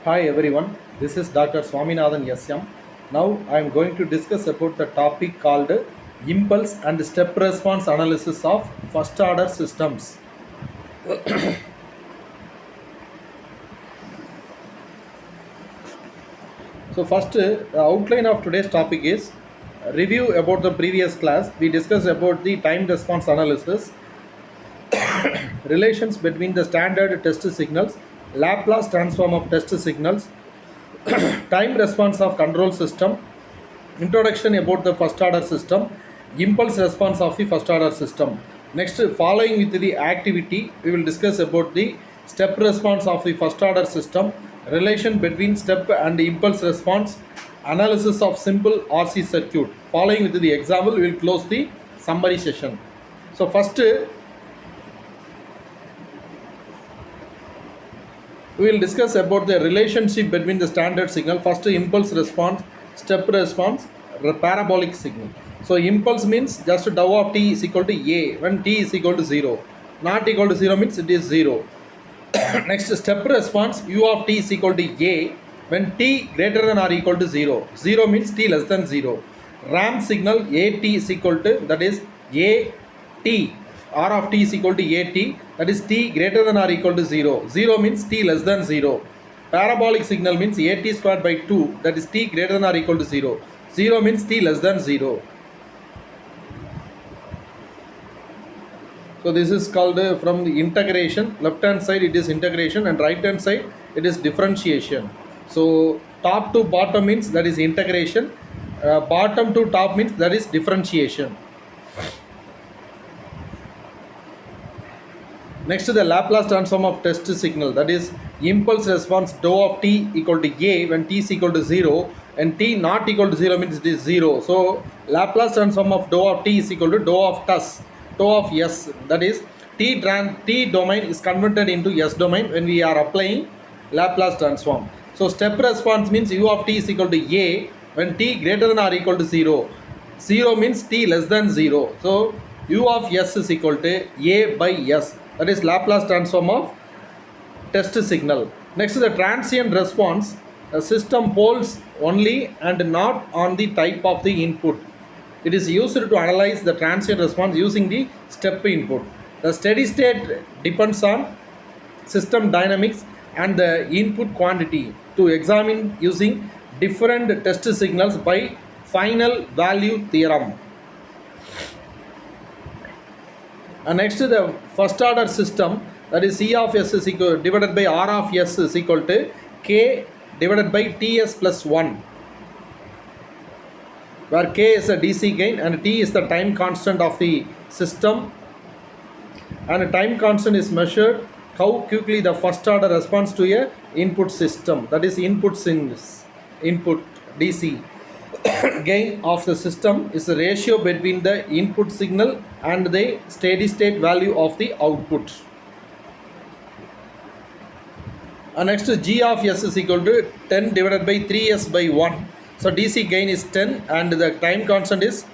Hi everyone, this is Dr. Swaminathan SM. Now I am going to discuss about the topic called impulse and step response analysis of first order systems. So first, the outline of today's topic is review about the previous class. We discussed about the time response analysis, relations between the standard test signals, Laplace transform of test signals, time response of control system, introduction about the first order system, impulse response of the first order system. Next, following with the activity, we will discuss about the step response of the first order system, relation between step and impulse response, analysis of simple RC circuit. Following with the example, we will close the summary session. So first, we will discuss about the relationship between the standard signal. First, impulse response, step response, parabolic signal. So impulse means just dou of t is equal to a when t is equal to 0. Not equal to 0 means it is 0. Next, step response, u of t is equal to a when t greater than or equal to 0. 0 means t less than 0. Ramp signal at is equal to, that is a t, r of t is equal to at, that is t greater than or equal to 0. 0 means t less than 0. Parabolic signal means at squared by 2, that is t greater than or equal to 0. 0 means t less than 0. So this is called from the integration. Left hand side it is integration and right hand side it is differentiation. So top to bottom means that is integration. Bottom to top means that is differentiation. Next, the Laplace transform of test signal, that is impulse response dou of t equal to a when t is equal to 0 and t not equal to 0 means it is 0. So Laplace transform of dou of t is equal to dou of TUS, dou of s, that is t domain is converted into s domain when we are applying Laplace transform. So step response means u of t is equal to a when t greater than or equal to 0. 0 means t less than 0. So u of s is equal to a by s. That is Laplace transform of test signal. Next is the transient response. The system polls only and not on the type of the input. It is used to analyze the transient response using the step input. The steady state depends on system dynamics and the input quantity to examine using different test signals by final value theorem. And next to the first order system, that is C of S is equal divided by R of S is equal to K divided by Ts plus 1, where K is the DC gain and T is the time constant of the system, and the time constant is measured how quickly the first order responds to a input system, that is input DC. Gain of the system is the ratio between the input signal and the steady state value of the output. And next, G of S is equal to 10 divided by 3s by 1. So DC gain is 10 and the time constant is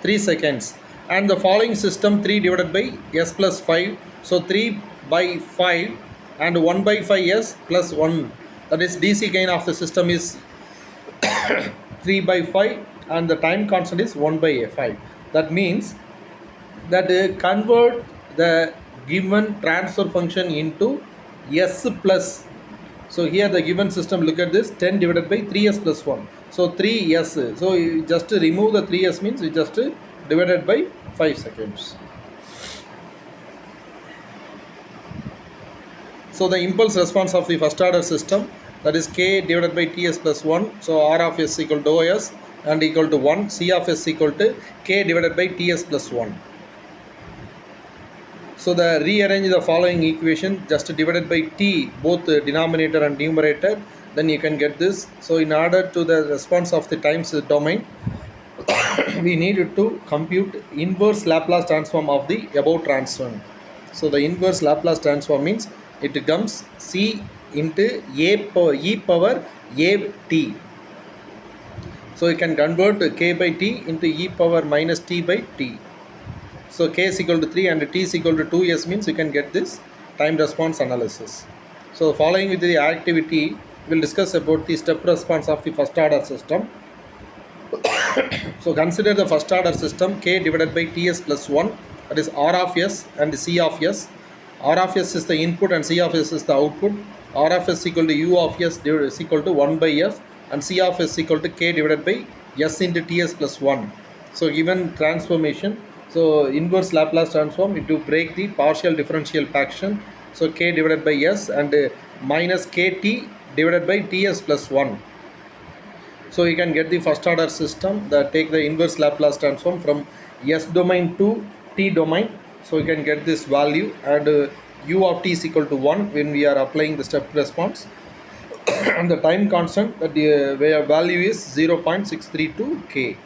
3 seconds. And the following system 3 divided by s plus 5. So 3 by 5 and 1 by 5s plus 1. That is DC gain of the system is 3 by 5 and the time constant is 1 by 5. That means that convert the given transfer function into s plus. So here the given system, look at this, 10 divided by 3s plus 1. So 3s. So you just remove the 3s means you just divided by 5 seconds. So the impulse response of the first order system, that is K divided by Ts plus 1. So R of S equal to OS and equal to 1. C of S equal to K divided by Ts plus 1. So the rearrange the following equation, just divided by T both denominator and numerator, then you can get this. So in order to the response of the times domain, we need to compute inverse Laplace transform of the above transform. So the inverse Laplace transform means it becomes C into e power a t. So you can convert k by t into e power minus t by t. So k is equal to 3 and t is equal to 2s means you can get this time response analysis. So following with the activity, we'll discuss about the step response of the first order system. So consider the first order system k divided by ts plus 1, that is r of s and c of s. R of s is the input and c of s is the output. R of s equal to u of s is equal to 1 by s, and c of s equal to k divided by s into ts plus 1. So given transformation, so inverse Laplace transform to break the partial differential fraction, so k divided by s and minus kt divided by ts plus 1. So you can get the first order system that take the inverse Laplace transform from s domain to t domain. So you can get this value, and u of t is equal to 1 when we are applying the step response. And the time constant, that the value is 0.632 k.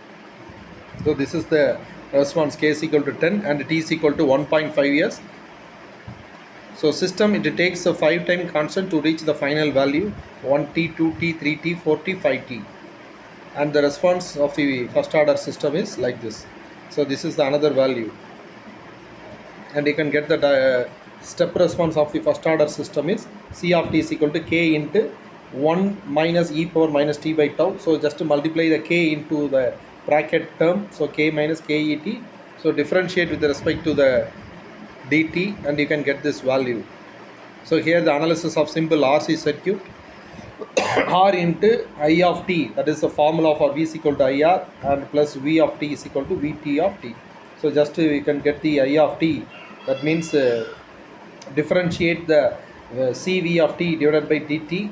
So this is the response, k is equal to 10 and t is equal to 1.5 years. So system, it takes a 5 time constant to reach the final value 1t, 2t, 3t, 4t, 5t. And the response of the first order system is like this. So this is the another value, and you can get the step response of the first order system is c of t is equal to k into 1 minus e power minus t by tau. So just to multiply the k into the bracket term, so k minus ket. So differentiate with respect to the dt, and you can get this value. So here the analysis of simple RC circuit. R into I of t, that is the formula for V is equal to IR, and plus V of t is equal to Vt of t. So just you can get the I of t, that means differentiate the Cv of t divided by dt,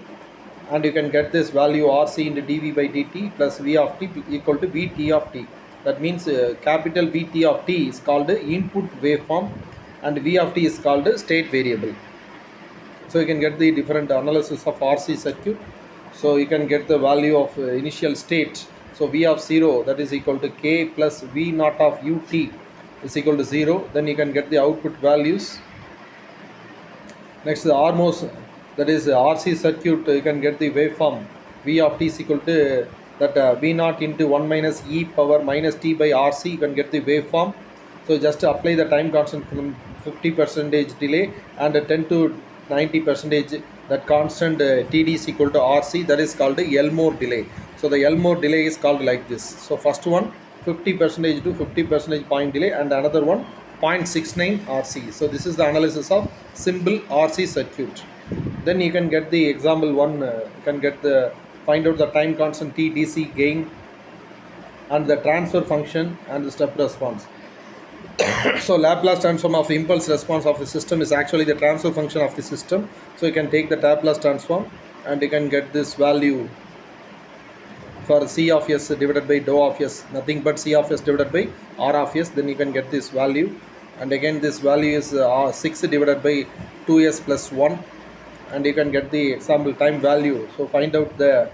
and you can get this value Rc into dV by dt plus V of t equal to Vt of t. That means capital Vt of t is called input waveform, and V of t is called state variable. So you can get the different analysis of RC circuit. So you can get the value of initial state. So V of 0, that is equal to k plus V naught of ut is equal to 0. Then you can get the output values. Next, the RMOS, that is RC circuit, you can get the waveform. V of t is equal to that V naught into 1 minus e power minus t by RC, you can get the waveform. So just to apply the time constant from 50% delay and 10 to 90%, that constant TD is equal to RC, that is called the Elmore delay. So the Elmore delay is called like this. So first one 50% to 50% point delay, and another one 0.69 RC. So this is the analysis of simple RC circuit. Then you can get the example one, you can get the find out the time constant T, DC gain, and the transfer function and the step response. So Laplace transform of impulse response of the system is actually the transfer function of the system. So you can take the Laplace transform, and you can get this value for c of s divided by dou of s, nothing but c of s divided by r of s. Then you can get this value, and again this value is 6 divided by 2s plus 1, and you can get the example time value. So find out the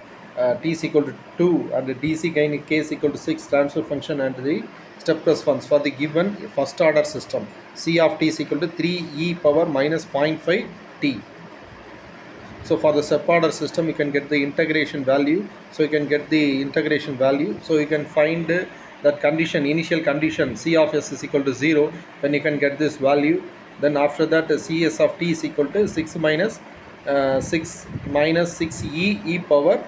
t is equal to 2 and the dc gain k is equal to 6 transfer function and the step response for the given first order system. C of t is equal to 3 e power minus 0.5 t. So for the step order system, you can get the integration value. So you can get the integration value. So you can find that condition, initial condition C of s is equal to 0. Then you can get this value. Then after that, Cs of t is equal to 6 minus 6 e power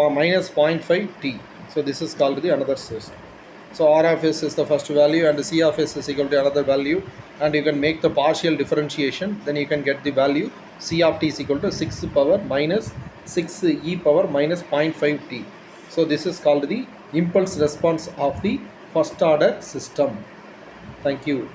minus 0.5 t. So this is called the another system. So R of s is the first value, and C of s is equal to another value, and you can make the partial differentiation. Then you can get the value C of t is equal to 6 power minus 6 e power minus 0.5 t. So this is called the impulse response of the first order system. Thank you.